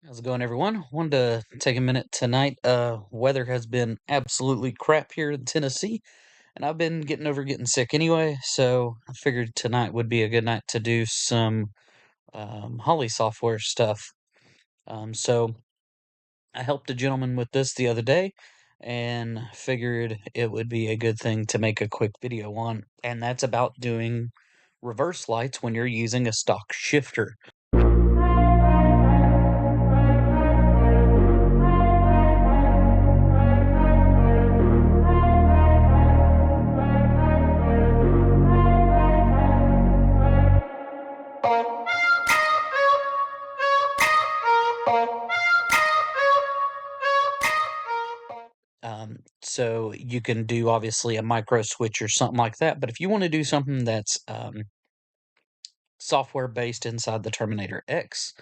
How's it going, everyone? Wanted to take a minute tonight. Weather has been absolutely crap here in Tennessee, and I've been getting sick anyway, so I figured tonight would be a good night to do some Holly software stuff. So I helped a gentleman with this the other day, and figured it would be a good thing to make a quick video on, and that's about doing reverse lights when you're using a stock shifter. So you can do obviously a micro switch or something like that. But if you want to do something that's software based inside the Terminator X,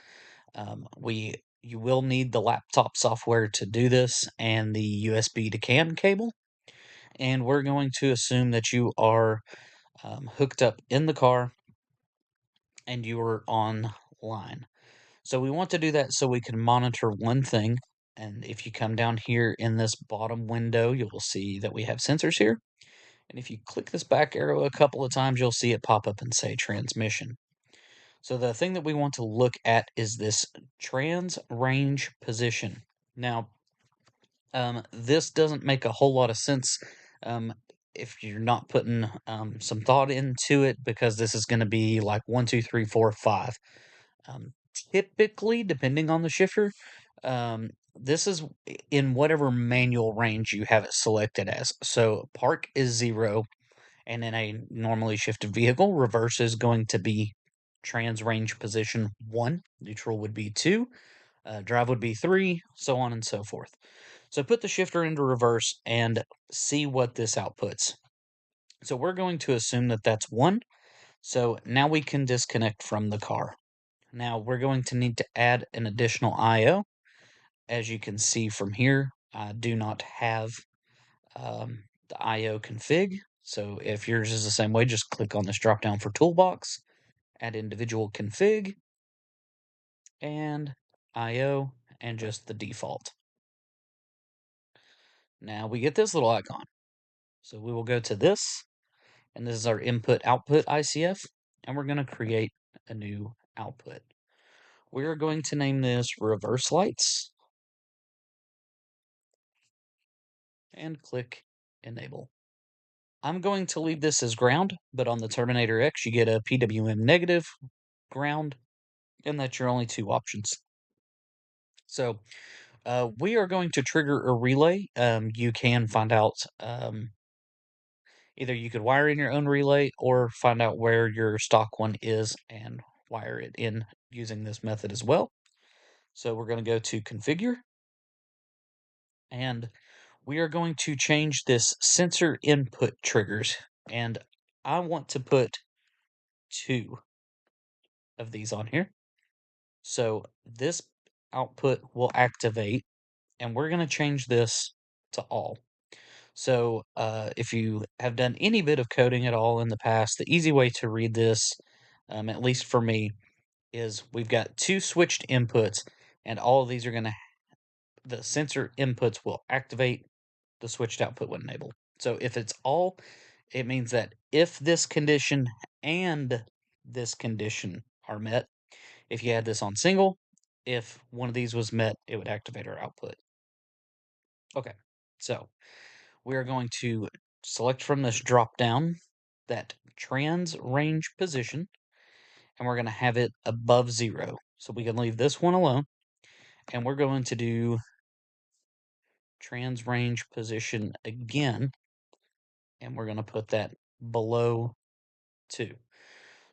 you will need the laptop software to do this and the USB to CAN cable. And we're going to assume that you are hooked up in the car and you are online. So we want to do that so we can monitor one thing. And if you come down here in this bottom window, you'll see that we have sensors here. And if you click this back arrow a couple of times, you'll see it pop up and say transmission. So the thing that we want to look at is this trans range position. Now, this doesn't make a whole lot of sense um, if you're not putting some thought into it, because this is going to be like 1, 2, 3, 4, 5. Um, Typically, depending on the shifter, this is in whatever manual range you have it selected as. So park is 0, and in a normally shifted vehicle, reverse is going to be trans range position 1, neutral would be 2, drive would be 3, so on and so forth. So put the shifter into reverse and see what this outputs. So we're going to assume that that's 1. So now we can disconnect from the car. Now we're going to need to add an additional I/O. As you can see from here, I do not have the I/O config. So if yours is the same way, just click on this drop down for toolbox, add individual config, and I/O, and just the default. Now we get this little icon. So we will go to this, and this is our input output ICF, and we're going to create a new output. We're going to name this reverse lights and click enable. I'm going to leave this as ground, but on the Terminator X, you get a PWM negative, ground, and that's your only two options. So we are going to trigger a relay. You can find out either you could wire in your own relay or find out where your stock one is and wire it in using this method as well. So we're going to go to configure, and we are going to change this sensor input triggers. And I want to put 2 of these on here. So this output will activate, and we're going to change this to all. So if you have done any bit of coding at all in the past, the easy way to read this, at least for me, is we've got 2 switched inputs, and all of these are going to, the sensor inputs will activate, the switched output will enable. So if it's all, it means that if this condition and this condition are met, if you had this on single, if one of these was met, it would activate our output. Okay, so we are going to select from this drop down that trans range position, and we're going to have it above 0. So we can leave this one alone, and we're going to do trans range position again, and we're going to put that below 2.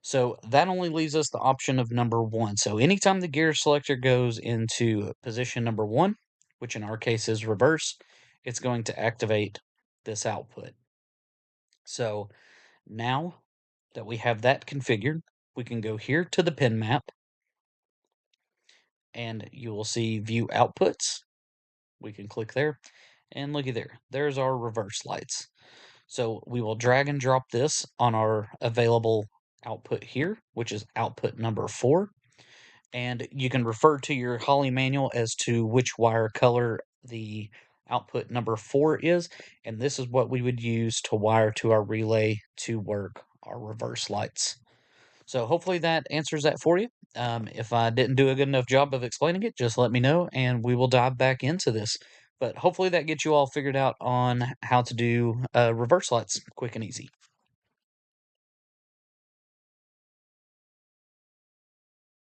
So that only leaves us the option of number 1. So anytime the gear selector goes into position number 1, which in our case is reverse, it's going to activate this output. So now that we have that configured, we can go here to the pin map, and you will see view outputs. We can click there, and looky there, there's our reverse lights. So we will drag and drop this on our available output here, which is output number 4. and you can refer to your Holly manual as to which wire color the output number 4 is, and this is what we would use to wire to our relay to work our reverse lights. So hopefully that answers that for you. If I didn't do a good enough job of explaining it, just let me know and we will dive back into this. But hopefully that gets you all figured out on how to do reverse lights quick and easy.